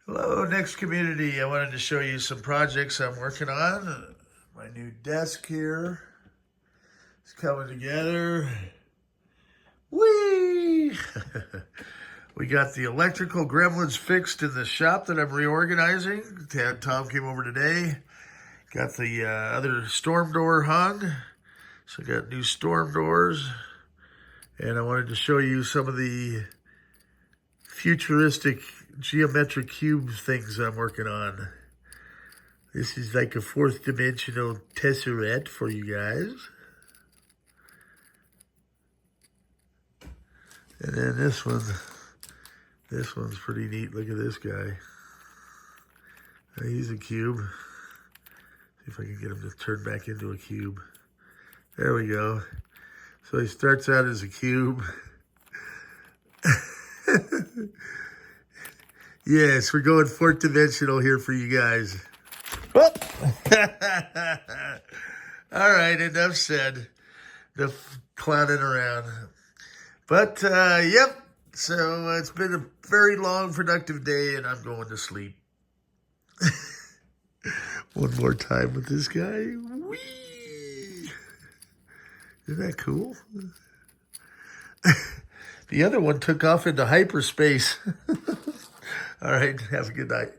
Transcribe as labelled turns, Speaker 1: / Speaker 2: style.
Speaker 1: Hello, NeXT community. I wanted to show you some projects I'm working on. My new desk here is coming together. Whee! We got the electrical gremlins fixed in the shop that I'm reorganizing. Tom came over today. Got the other storm door hung. So I got new storm doors. And I wanted to show you some of the futuristic geometric cube things I'm working on. This is like a fourth dimensional tesseract for you guys. And then this one's pretty neat. Look at this guy. He's a cube. See if I can get him to turn back into a cube. There we go. So he starts out as a cube. Yes, we're going fourth dimensional here for you guys. Whoop. All right, enough said. Enough clowning around. But, yep. So it's been a very long, productive day, and I'm going to sleep. One more time with this guy. Whee! Isn't that cool? The other one took off into hyperspace. All right, have a good night.